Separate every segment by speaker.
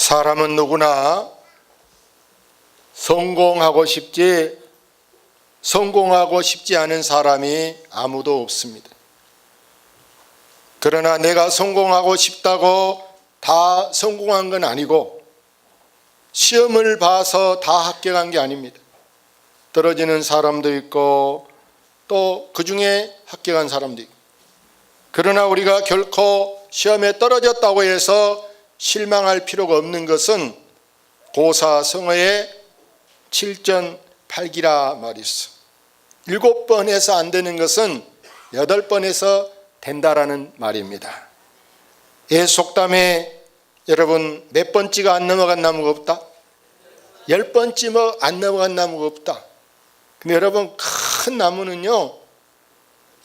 Speaker 1: 사람은 누구나 성공하고 싶지 않은 사람이 아무도 없습니다. 그러나 내가 성공하고 싶다고 다 성공한 건 아니고 시험을 봐서 다 합격한 게 아닙니다. 떨어지는 사람도 있고 또 그 중에 합격한 사람도 있고, 그러나 우리가 결코 시험에 떨어졌다고 해서 실망할 필요가 없는 것은 고사성어의 7전8기라 말이 있어. 7번 해서 안 되는 것은 8번 해서 된다라는 말입니다. 예, 속담에 여러분 몇 번째가 안 넘어간 나무가 없다? 10번째 안 넘어간 나무가 없다. 근데 여러분 큰 나무는요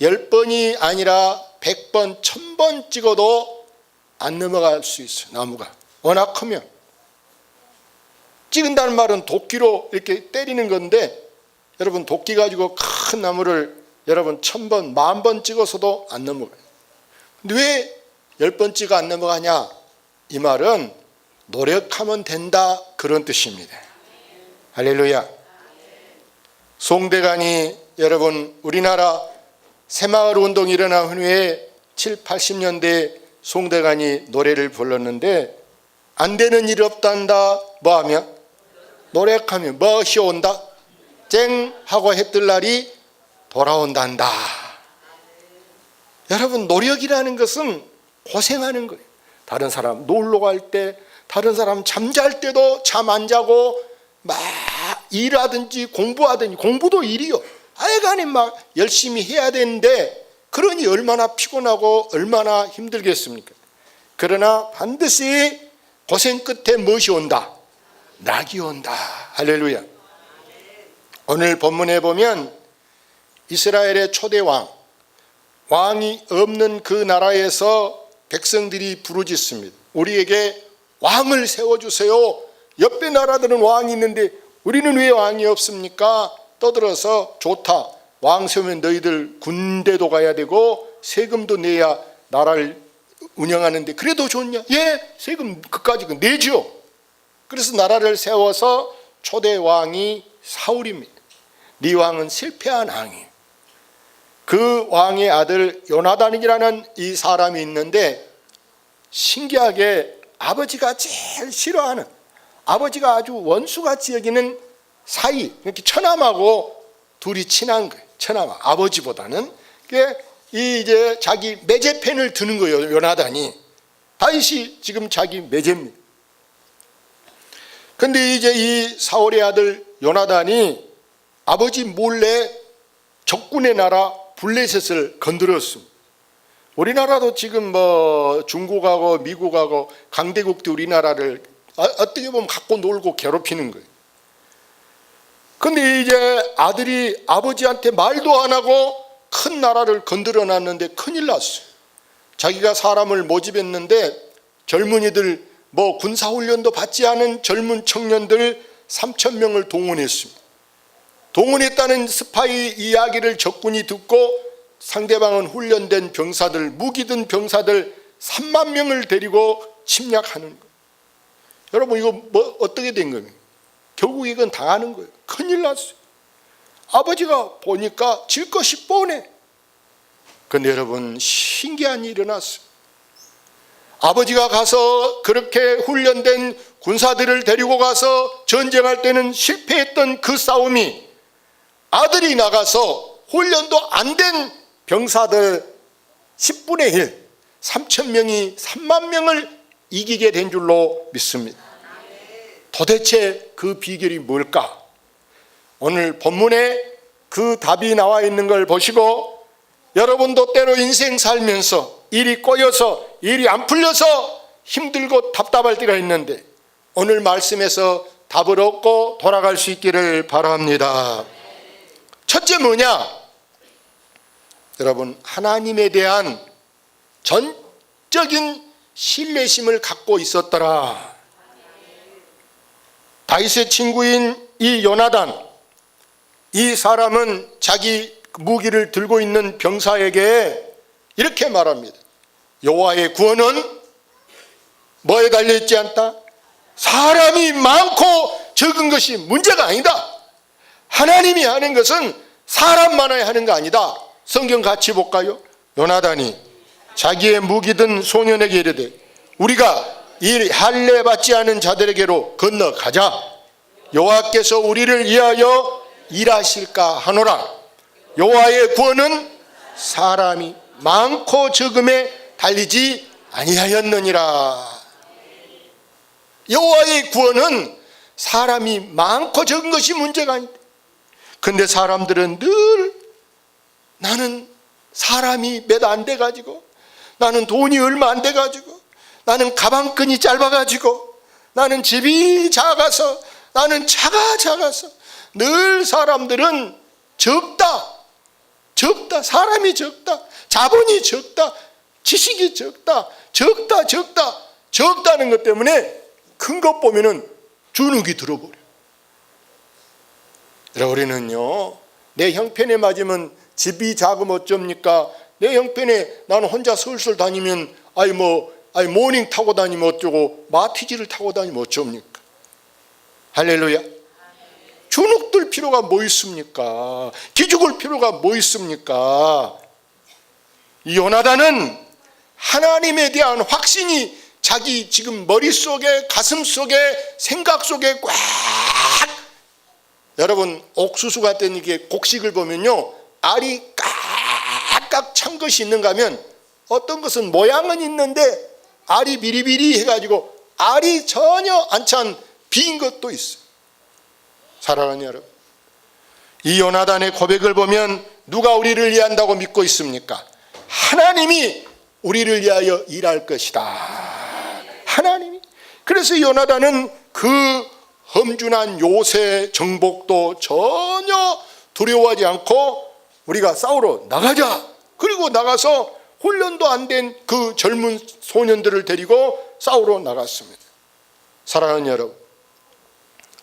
Speaker 1: 10번이 아니라 100번, 1000번 찍어도 안 넘어갈 수 있어요. 나무가 워낙 크면. 찍은다는 말은 도끼로 이렇게 때리는 건데, 여러분 도끼 가지고 큰 나무를 여러분 1000번, 10,000번 찍어서도 안 넘어가요. 근데 왜 10번째가 안 넘어가냐? 이 말은 노력하면 된다, 그런 뜻입니다. 할렐루야. 송대관이 여러분 우리나라 새마을 운동이 일어난 후에 7, 80년대에 송대관이 노래를 불렀는데, 안 되는 일 없단다 뭐하면? 노력하면. 무엇이 온다? 쨍 하고 해 뜰 날이 돌아온단다. 여러분 노력이라는 것은 고생하는 거예요. 다른 사람 놀러 갈 때, 다른 사람 잠잘 때도 잠 안 자고 막 일하든지 공부하든지, 공부도 일이요. 하여간에 막 열심히 해야 되는데, 그러니 얼마나 피곤하고 얼마나 힘들겠습니까? 그러나 반드시 고생 끝에 무엇이 온다? 낙이 온다. 할렐루야. 오늘 본문에 보면 이스라엘의 초대 왕이 없는 그 나라에서 백성들이 부르짖습니다. 우리에게 왕을 세워주세요. 옆에 나라들은 왕이 있는데 우리는 왜 왕이 없습니까? 떠들어서 좋다. 왕 세우면 너희들 군대도 가야 되고 세금도 내야 나라를 운영하는데 그래도 좋냐? 예, 세금 그까지 내죠. 그래서 나라를 세워서 초대 왕이 사울입니다. 네 왕은 실패한 왕이에요. 그 왕의 아들 요나단이라는 이 사람이 있는데, 신기하게 아버지가 제일 싫어하는, 아버지가 아주 원수같이 여기는 사이, 이렇게 처남하고 둘이 친한 거예요. 처남, 아버지보다는. 이제 자기 매제펜을 드는 거예요. 요나단이. 다윗이 지금 자기 매제입니다. 근데 이제 이 사울의 아들 요나단이 아버지 몰래 적군의 나라 블레셋을 건드렸습니다. 우리나라도 지금 뭐 중국하고 미국하고 강대국도 우리나라를 어떻게 보면 갖고 놀고 괴롭히는 거예요. 근데 이제 아들이 아버지한테 말도 안 하고 큰 나라를 건드려 놨는데 큰일 났어요. 자기가 사람을 모집했는데 젊은이들, 뭐 군사훈련도 받지 않은 젊은 청년들 3,000명을 동원했습니다. 동원했다는 스파이 이야기를 적군이 듣고 상대방은 훈련된 병사들, 무기 든 병사들 3만 명을 데리고 침략하는 거예요. 여러분 이거 뭐 어떻게 된 겁니까? 결국 이건 당하는 거예요. 큰일 났어요. 아버지가 보니까 질 것이 뻔해. 그런데 여러분 신기한 일이 일어났어요. 아버지가 가서 그렇게 훈련된 군사들을 데리고 가서 전쟁할 때는 실패했던 그 싸움이, 아들이 나가서 훈련도 안 된 병사들 10분의 1, 3,000명이 3만 명을 이기게 된 줄로 믿습니다. 도대체 그 비결이 뭘까? 오늘 본문에 그 답이 나와 있는 걸 보시고, 여러분도 때로 인생 살면서 일이 꼬여서 일이 안 풀려서 힘들고 답답할 때가 있는데 오늘 말씀에서 답을 얻고 돌아갈 수 있기를 바랍니다. 첫째 뭐냐? 여러분 하나님에 대한 전적인 신뢰심을 갖고 있었더라. 다윗의 친구인 이 요나단, 이 사람은 자기 무기를 들고 있는 병사에게 이렇게 말합니다. 여호와의 구원은 뭐에 달려있지 않다? 사람이 많고 적은 것이 문제가 아니다. 하나님이 하는 것은 사람 많아야 하는 거 아니다. 성경 같이 볼까요? 요나단이 자기의 무기든 소년에게 이르되 우리가 이 할례 받지 않은 자들에게로 건너가자. 여호와께서 우리를 위하여 일하실까 하노라. 여호와의 구원은 사람이 많고 적음에 달리지 아니하였느니라. 여호와의 구원은 사람이 많고 적은 것이 문제가 아니다. 근데 사람들은 늘 나는 사람이 몇 안 돼가지고, 나는 돈이 얼마 안 돼가지고, 나는 가방끈이 짧아가지고, 나는 집이 작아서, 나는 차가 작아서, 늘 사람들은 적다, 사람이 적다, 자본이 적다, 지식이 적다, 적다는 것 때문에 큰 것 보면은 주눅이 들어버려. 우리는요, 내 형편에 맞으면 집이 작으면 어쩝니까? 내 형편에 나는 혼자 슬슬 다니면 모닝 타고 다니면 어쩌고, 마티즈를 타고 다니면 어쩝니까? 할렐루야. 주눅들 필요가 뭐 있습니까? 기죽을 필요가 뭐 있습니까? 이 요나단은 하나님에 대한 확신이 자기 지금 머릿속에, 가슴속에, 생각 속에 꽉, 여러분 옥수수 같은 이게 곡식을 보면요, 알이 깍깍 찬 것이 있는가 하면 어떤 것은 모양은 있는데 알이 비리비리 해가지고 알이 전혀 안 찬 빈 것도 있어요. 사랑하는 여러분, 이 요나단의 고백을 보면 누가 우리를 위한다고 믿고 있습니까? 하나님이 우리를 위하여 일할 것이다. 하나님이. 그래서 요나단은 그 험준한 요새 정복도 전혀 두려워하지 않고 우리가 싸우러 나가자. 그리고 나가서 훈련도 안 된 그 젊은 소년들을 데리고 싸우러 나갔습니다. 사랑하는 여러분,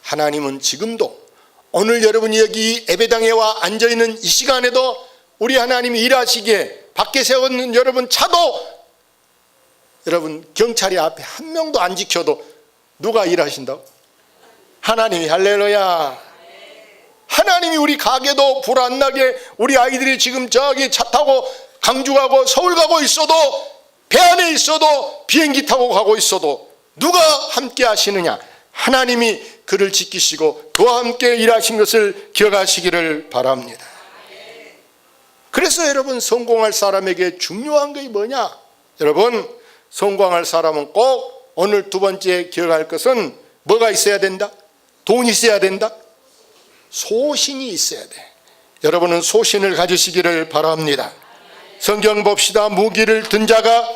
Speaker 1: 하나님은 지금도 오늘 여러분이 여기 예배당에 와 앉아있는 이 시간에도 우리 하나님이 일하시기에 밖에 세웠는 여러분 차도 여러분 경찰이 앞에 한 명도 안 지켜도 누가 일하신다고? 하나님이. 할렐루야. 하나님이 우리 가게도 불 안 나게, 우리 아이들이 지금 저기 차 타고 강주 가고 서울 가고 있어도, 배 안에 있어도, 비행기 타고 가고 있어도 누가 함께 하시느냐? 하나님이 그를 지키시고 그와 함께 일하신 것을 기억하시기를 바랍니다. 그래서 여러분, 성공할 사람에게 중요한 것이 뭐냐? 여러분, 성공할 사람은 꼭 오늘 두 번째 기억할 것은 뭐가 있어야 된다? 돈이 있어야 된다? 소신이 있어야 돼. 여러분은 소신을 가지시기를 바랍니다. 성경 봅시다. 무기를 든 자가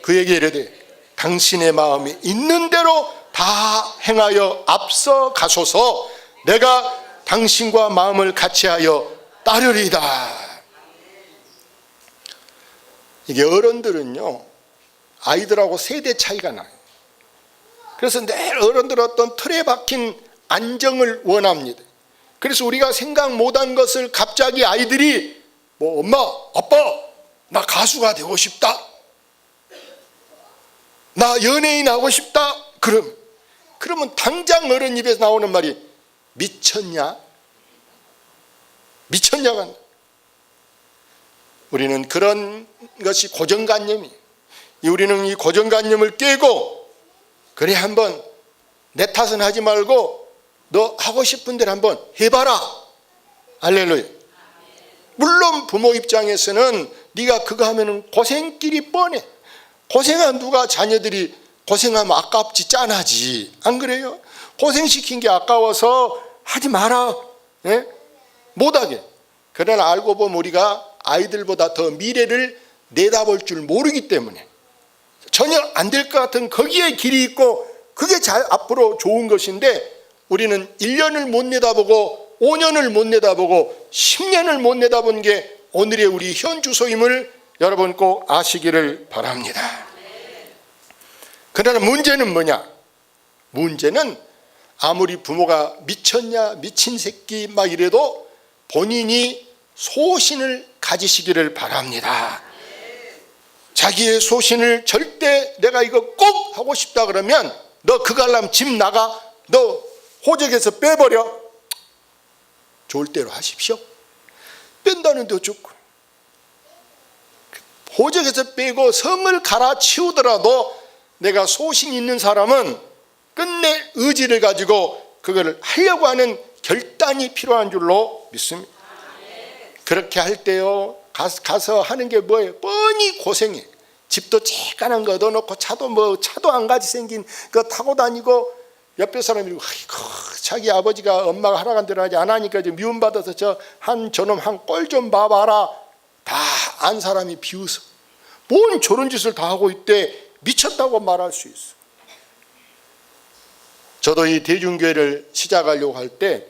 Speaker 1: 그에게 이르되 당신의 마음이 있는 대로 다 행하여 앞서 가소서. 내가 당신과 마음을 같이하여 따르리이다. 이게 어른들은요, 아이들하고 세대 차이가 나요. 그래서 늘 어른들은 어떤 틀에 박힌 안정을 원합니다. 그래서 우리가 생각 못한 것을 갑자기 아이들이 엄마, 아빠, 나 가수가 되고 싶다, 나 연예인 하고 싶다, 그러면 당장 어른 입에서 나오는 말이 미쳤냐? 미쳤냐가. 우리는 그런 것이 고정관념이, 우리는 이 고정관념을 깨고, 그래 한번 내 탓은 하지 말고 너 하고 싶은 대로 한번 해봐라. 할렐루야. 물론 부모 입장에서는 네가 그거 하면은 고생길이 뻔해. 고생한 누가 자녀들이 고생하면 아깝지 짠하지, 안 그래요? 고생시킨 게 아까워서 하지 마라, 예? 못하게. 그러나 알고 보면 우리가 아이들보다 더 미래를 내다볼 줄 모르기 때문에 전혀 안 될 것 같은 거기에 길이 있고 그게 앞으로 좋은 것인데, 우리는 1년을 못 내다보고 5년을 못 내다보고 10년을 못 내다본 게 오늘의 우리 현 주소임을 여러분 꼭 아시기를 바랍니다. 그러나 문제는 뭐냐? 문제는 아무리 부모가 미쳤냐, 미친 새끼 막 이래도 본인이 소신을 가지시기를 바랍니다. 자기의 소신을 절대 내가 이거 꼭 하고 싶다 그러면 너 그거 하려면 집 나가. 너 호적에서 빼버려. 좋을 대로 하십시오. 뺀다는데 어쩌고. 호적에서 빼고 성을 갈아치우더라도 내가 소신 있는 사람은 끝내 의지를 가지고 그거를 하려고 하는 결단이 필요한 줄로 믿습니다. 그렇게 할 때요, 가서 하는 게 뭐예요? 뻔히 고생해. 집도 쬐깐한 거 얻어놓고 차도 안 가지 생긴 거 타고 다니고, 옆에 사람이 아이고 자기 아버지가 엄마가 하라간 대로 하지 안 하니까 이제 미움받아서 저놈 한 꼴 좀 봐봐라. 다 안 사람이 비웃어. 뭔 저런 짓을 다 하고 있대. 미쳤다고 말할 수 있어. 저도 이 대중교회를 시작하려고 할 때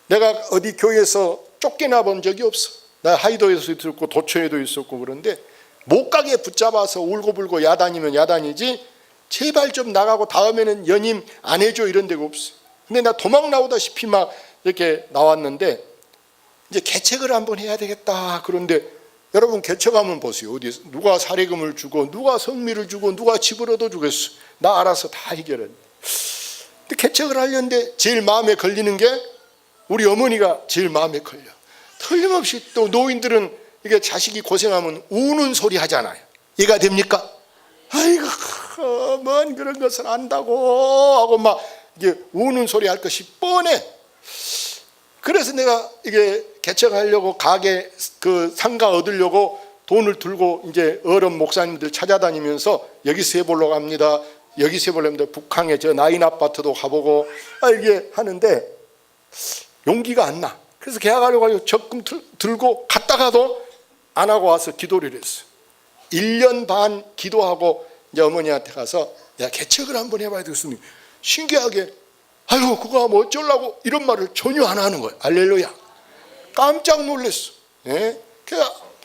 Speaker 1: 내가 어디 교회에서 쫓겨나 본 적이 없어. 나 하이도에서 있었고 도초에도 있었고 그런데 못 가게 붙잡아서 울고불고 야단이면 야단이지 제발 좀 나가고 다음에는 연임 안 해줘 이런 데가 없어. 근데 나 도망 나오다시피 막 이렇게 나왔는데 이제 개척을 한번 해야 되겠다. 그런데 여러분 개척하면 보세요. 어디 누가 사례금을 주고 누가 성미를 주고 누가 집을 얻어주겠어. 나 알아서 다 해결해. 근데 개척을 하려는데 제일 마음에 걸리는 게 우리 어머니가 제일 마음에 걸려. 틀림없이 또 노인들은 이게 자식이 고생하면 우는 소리 하잖아요. 이해가 됩니까? 아이고 뭔 그런 것을 안다고 하고 막 이게 우는 소리 할 것이 뻔해. 그래서 내가 이게 개척하려고 가게 그 상가 얻으려고 돈을 들고 이제 어른 목사님들 찾아다니면서 여기서 해보려고 합니다. 여기서 해보려고 합니다. 북항에 저 나인 아파트도 가보고 이게 하는데 용기가 안 나. 그래서 계약하려고 하고 적금 들고 갔다가도 안 하고 와서 기도를 했어. 1년 반 기도하고 이제 어머니한테 가서 야 개척을 한번 해봐야 되겠습니다. 신기하게 아이고 그거 하면 어쩌려고 이런 말을 전혀 안 하는 거예요. 할렐루야. 깜짝 놀랐어. 예?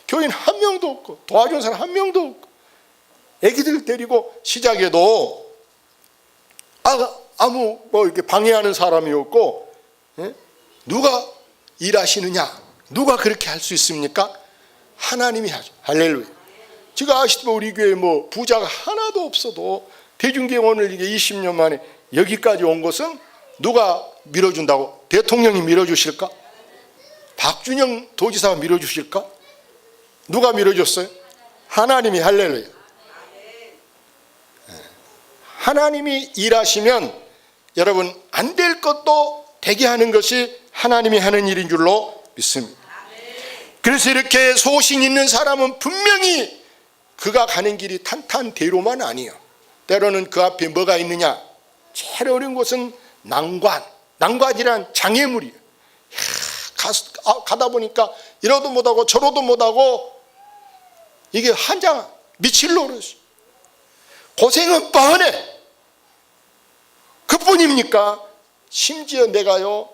Speaker 1: 교인 한 명도 없고 도와준 사람 한 명도 없고 애기들 데리고 시작해도 아무 뭐 이렇게 방해하는 사람이 없고 예? 누가 일하시느냐? 누가 그렇게 할 수 있습니까? 하나님이 하죠. 할렐루야. 지금 아시다시피 우리 교회 뭐 부자가 하나도 없어도 대중교회 오늘 이게 20년 만에 여기까지 온 것은 누가 밀어준다고? 대통령이 밀어주실까? 박준영 도지사가 밀어주실까? 누가 밀어줬어요? 하나님이. 할렐루야. 하나님이 일하시면 여러분 안 될 것도 되게 하는 것이 하나님이 하는 일인 줄로 믿습니다. 그래서 이렇게 소신 있는 사람은 분명히 그가 가는 길이 탄탄대로만 아니에요. 때로는 그 앞에 뭐가 있느냐? 제일 어려운 것은 난관이란 장애물이에요. 가다 보니까 이러도 못하고 저러도 못하고 이게 한장 미칠 노릇이. 고생은 뻔해. 그뿐입니까? 심지어 내가요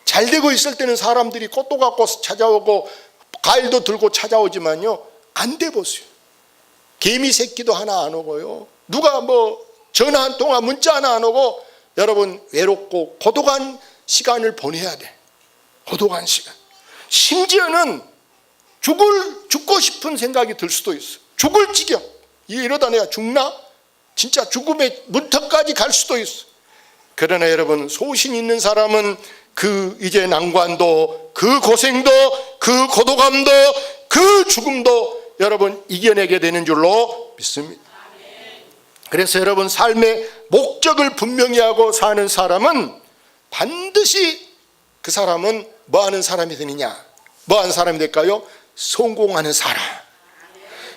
Speaker 1: 잘 되고 있을 때는 사람들이 꽃도 갖고 찾아오고 과일도 들고 찾아오지만요 안 돼 보세요. 개미 새끼도 하나 안 오고요. 누가 뭐 전화 한 통화 문자 하나 안 오고 여러분 외롭고 고독한 시간을 보내야 돼. 고독한 시간. 심지어는 죽고 싶은 생각이 들 수도 있어. 죽을 지경. 이러다 내가 죽나? 진짜 죽음의 문턱까지 갈 수도 있어. 그러나 여러분 소신 있는 사람은 그 이제 난관도 그 고생도 그 고독함도 그 죽음도 여러분 이겨내게 되는 줄로 믿습니다. 그래서 여러분 삶의 목적을 분명히 하고 사는 사람은 반드시 그 사람은 뭐 하는 사람이 되느냐? 뭐 하는 사람이 될까요? 성공하는 사람.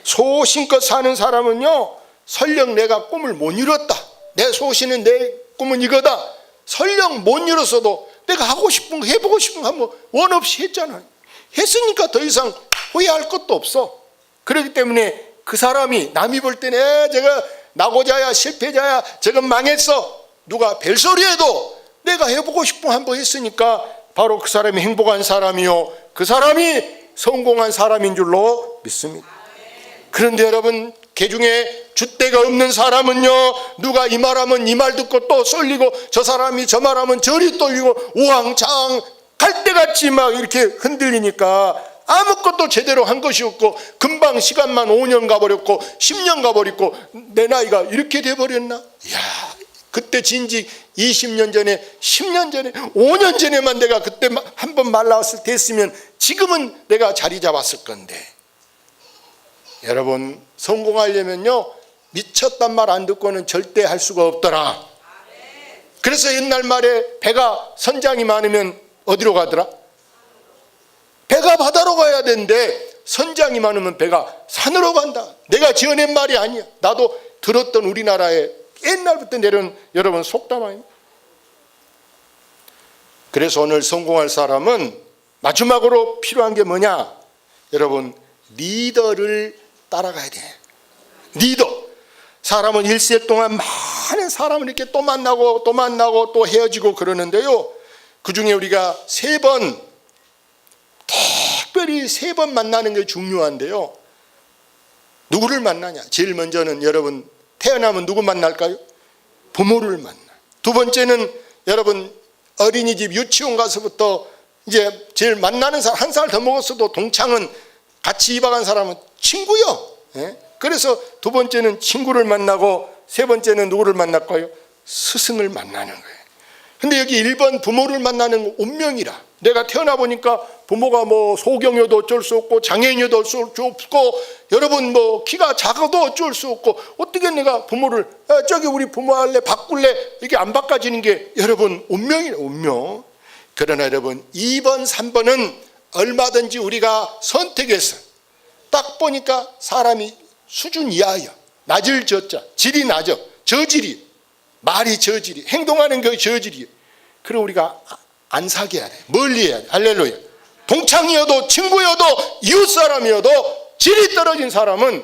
Speaker 1: 소신껏 사는 사람은요 설령 내가 꿈을 못 이뤘다. 내 소신은 내 꿈은 이거다. 설령 못 이뤘어도 내가 하고 싶은 거 해보고 싶은 거 한번 원 없이 했잖아요. 했으니까 더 이상 후회할 것도 없어. 그렇기 때문에 그 사람이 남이 볼 때는 제가 낙오자야 실패자야 저건 망했어. 누가 벨소리해도 내가 해보고 싶은 거 한번 했으니까 바로 그 사람이 행복한 사람이요 그 사람이 성공한 사람인 줄로 믿습니다. 그런데 여러분 개중에 줏대가 없는 사람은요 누가 이 말하면 이 말 듣고 또 쏠리고 저 사람이 저 말하면 저리 떨리고 우왕좌왕 갈대같이 막 이렇게 흔들리니까 아무것도 제대로 한 것이 없고 금방 시간만 5년 가버렸고 10년 가버렸고 내 나이가 이렇게 돼버렸나? 이야 그때 진지 20년 전에, 10년 전에, 5년 전에만 내가 그때 한 번 말 나왔을 때 했으면 지금은 내가 자리 잡았을 건데. 여러분, 성공하려면요, 미쳤단 말 안 듣고는 절대 할 수가 없더라. 그래서 옛날 말에 배가 선장이 많으면 어디로 가더라? 배가 바다로 가야 되는데 선장이 많으면 배가 산으로 간다. 내가 지어낸 말이 아니야. 나도 들었던 우리나라의 옛날부터 내려온 여러분 속담 아닙니까? 그래서 오늘 성공할 사람은 마지막으로 필요한 게 뭐냐? 여러분, 리더를 따라가야 돼. 리더. 사람은 일생 동안 많은 사람을 이렇게 또 만나고 또 헤어지고 그러는데요, 그 중에 우리가 특별히 세 번 만나는 게 중요한데요, 누구를 만나냐? 제일 먼저는 여러분, 태어나면 누구 만날까요? 부모를 만나. 두 번째는 여러분, 어린이집 유치원 가서부터 이제 제일 만나는 사람, 한 살 더 먹었어도 동창은 같이 입학한 사람은 친구요. 그래서 두 번째는 친구를 만나고 세 번째는 누구를 만날까요? 스승을 만나는 거예요. 근데 여기 1번 부모를 만나는 건 운명이라. 내가 태어나 보니까 부모가 뭐 소경이어도 어쩔 수 없고 장애인이어도 어쩔 수 없고 여러분 뭐 키가 작아도 어쩔 수 없고 어떻게 내가 부모를 저기 우리 부모 할래 바꿀래 이게 안 바꿔지는 게 여러분 운명이에요. 운명. 그러나 여러분 2번 3번은 얼마든지 우리가 선택해서 딱 보니까 사람이 수준 이하야. 낮을 저자 질이 낮아. 저질이 말이 저질이 행동하는 게 저질이에요. 그럼 우리가 안 사귀어야 돼. 멀리 해야 돼. 할렐루야. 동창이어도 친구여도 이웃사람이어도 질이 떨어진 사람은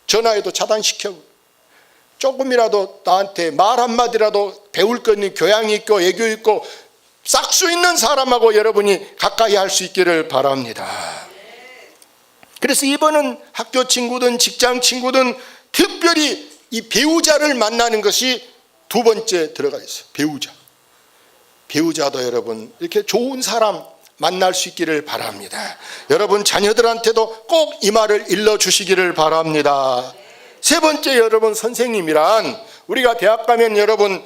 Speaker 1: 전화해도 차단시켜. 조금이라도 나한테 말 한마디라도 배울 거 있는 교양이 있고 애교 있고 싹수 있는 사람하고 여러분이 가까이 할 수 있기를 바랍니다. 그래서 이번은 학교 친구든 직장 친구든 특별히 이 배우자를 만나는 것이 두 번째 들어가 있어요. 배우자도 여러분 이렇게 좋은 사람 만날 수 있기를 바랍니다. 여러분 자녀들한테도 꼭 이 말을 일러주시기를 바랍니다. 세 번째 여러분 선생님이란 우리가 대학 가면 여러분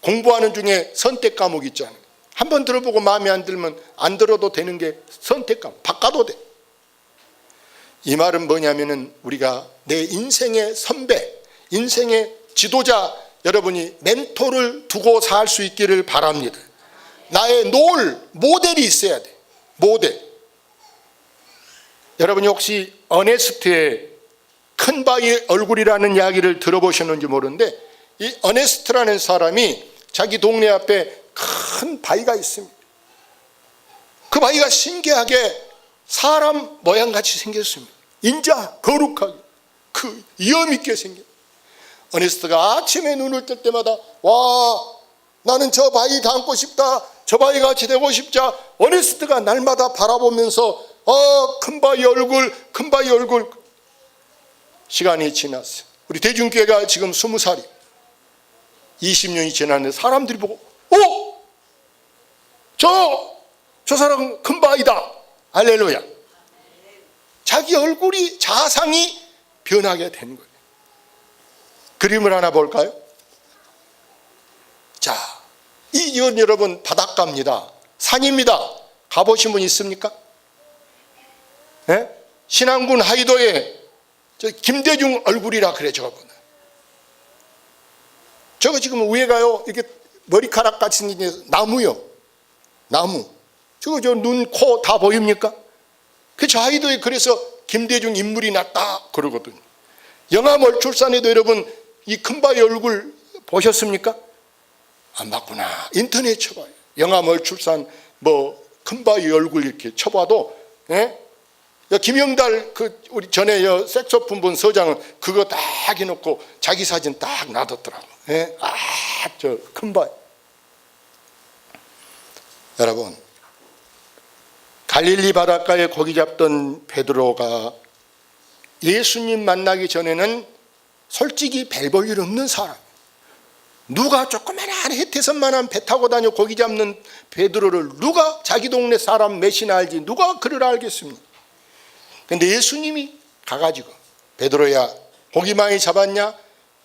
Speaker 1: 공부하는 중에 선택 과목 있잖아요. 한번 들어보고 마음에 안 들면 안 들어도 되는 게 선택 과목. 바꿔도 돼. 이 말은 뭐냐면은 우리가 내 인생의 선배, 인생의 지도자 여러분이 멘토를 두고 살 수 있기를 바랍니다. 나의 모델이 있어야 돼. 모델. 여러분이 혹시 어네스트의 큰 바위 얼굴이라는 이야기를 들어보셨는지 모르는데 이 어네스트라는 사람이 자기 동네 앞에 큰 바위가 있습니다. 그 바위가 신기하게 사람 모양같이 생겼습니다. 인자 거룩하게 그 위엄 있게 생겼. 어네스트가 아침에 눈을 뜰 때마다 와 나는 저 바위 닮고 싶다. 저 바위 같이 되고 싶자. 어네스트가 날마다 바라보면서 큰 바위 얼굴. 시간이 지났어요. 우리 대중교회가 지금 20살이 20년이 지났는데 사람들이 보고 저 사람은 큰 바위다. 할렐루야. 자기 얼굴이 자상이 변하게 된 거예요. 그림을 하나 볼까요? 자, 이건 여러분 바닷가입니다. 산입니다. 가보신 분 있습니까? 네? 신안군 하이도에 저 김대중 얼굴이라 그래 저거는. 저거 지금 위에 가요. 이게 머리카락 같은 게 나무요. 나무. 저거 저 눈, 코 다 보입니까? 저 하이도에 그래서 김대중 인물이 났다 그러거든요. 영암 월출산에도 여러분 이 큰바위 얼굴 보셨습니까? 안 봤구나. 인터넷 쳐봐요. 영암 월출산 뭐 큰바위 얼굴 이렇게 쳐봐도 김영달 그 우리 전에 색소폰 본 서장은 그거 딱 해놓고 자기 사진 딱 놔뒀더라고. 저 큰바위. 여러분 갈릴리 바닷가에 고기 잡던 베드로가 예수님 만나기 전에는 솔직히 별 볼 일 없는 사람. 누가 조그만한 해태선만한 배 타고 다녀 고기 잡는 베드로를 누가 자기 동네 사람 몇이나 알지 누가 그를 알겠습니까? 근데 예수님이 가가지고 베드로야 고기 많이 잡았냐?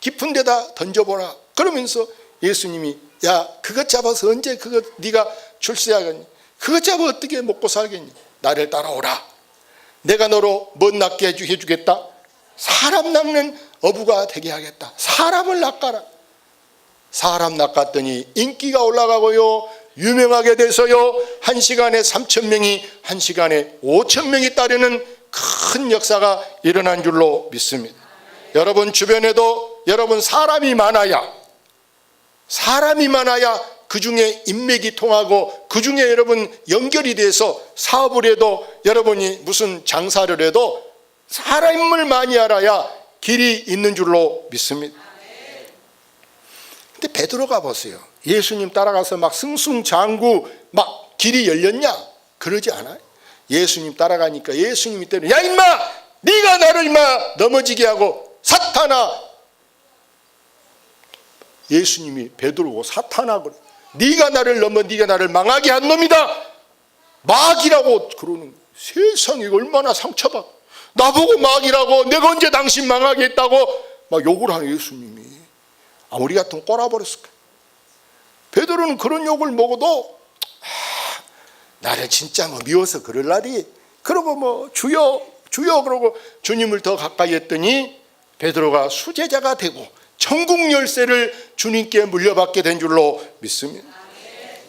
Speaker 1: 깊은 데다 던져보라. 그러면서 예수님이 야 그것 잡아서 언제 그거 네가 출세하겠니? 그것 잡아 어떻게 먹고 살겠니? 나를 따라오라. 내가 너로 뭐 낫게 해주겠다? 사람 낚는 어부가 되게 하겠다. 사람을 낚아라. 사람 낚았더니 인기가 올라가고요, 유명하게 돼서요, 1시간에 3,000명이 1시간에 5,000명이 따르는 큰 역사가 일어난 줄로 믿습니다. 여러분 주변에도 여러분 사람이 많아야 그 중에 인맥이 통하고 그 중에 여러분 연결이 돼서 사업을 해도 여러분이 무슨 장사를 해도 사람을 많이 알아야 길이 있는 줄로 믿습니다. 근데 베드로가 보세요. 예수님 따라가서 막 승승장구 막 길이 열렸냐? 그러지 않아요. 예수님 따라가니까 예수님이 때려 야 임마 네가 나를 임마 넘어지게 하고 사탄아. 예수님이 베드로고 사탄아 그래. 네가 나를 네가 나를 망하게 한 놈이다. 마귀라고 그러는 거예요. 세상에 얼마나 상처받아. 나보고 마귀라고 내가 언제 당신 망하게 했다고 막 욕을 하는 예수님이. 우리 같으면 꼬라버렸을 거예요. 베드로는 그런 욕을 먹어도 나를 진짜 미워서 그럴 날이 그러고 주여 주여 그러고 주님을 더 가까이 했더니 베드로가 수제자가 되고 천국 열쇠를 주님께 물려받게 된 줄로 믿습니다.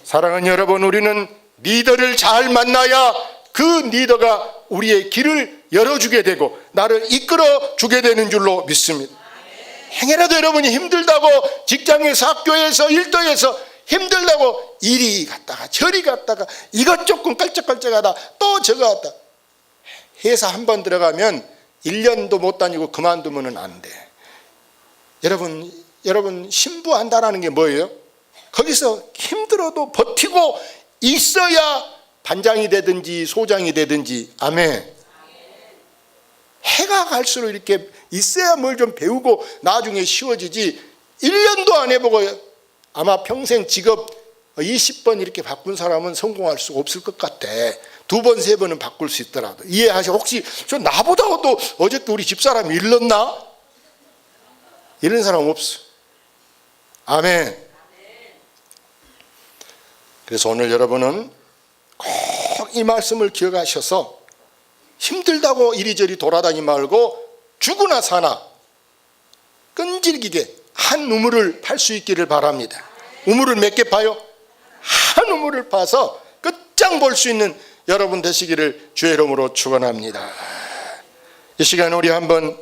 Speaker 1: 사랑하는 여러분, 우리는 리더를 잘 만나야 그 리더가 우리의 길을 열어주게 되고 나를 이끌어 주게 되는 줄로 믿습니다. 행여라도 여러분이 힘들다고 직장에서 학교에서 일터에서 힘들다고 이리 갔다가 저리 갔다가 이것 조금 깔짝깔짝하다 또 저거 하다 회사 한 번 들어가면 1년도 못 다니고 그만두면 안 돼. 여러분 신부한다라는 게 뭐예요? 거기서 힘들어도 버티고 있어야 반장이 되든지 소장이 되든지. 아멘. 해가 갈수록 이렇게 있어야 뭘 좀 배우고 나중에 쉬워지지 1년도 안 해보고 아마 평생 직업 20번 이렇게 바꾼 사람은 성공할 수 없을 것 같아. 2번, 3번은 바꿀 수 있더라도. 이해하셔. 혹시 저 나보다도 어저께 우리 집사람이 일렀나? 이런 사람 없어. 아멘. 그래서 오늘 여러분은 꼭 이 말씀을 기억하셔서 힘들다고 이리저리 돌아다니지 말고 죽으나 사나 끈질기게 한 우물을 팔 수 있기를 바랍니다. 우물을 몇 개 파요? 한 우물을 파서 끝장 볼 수 있는 여러분 되시기를 주의 이름으로 축원합니다. 이 시간 우리 한번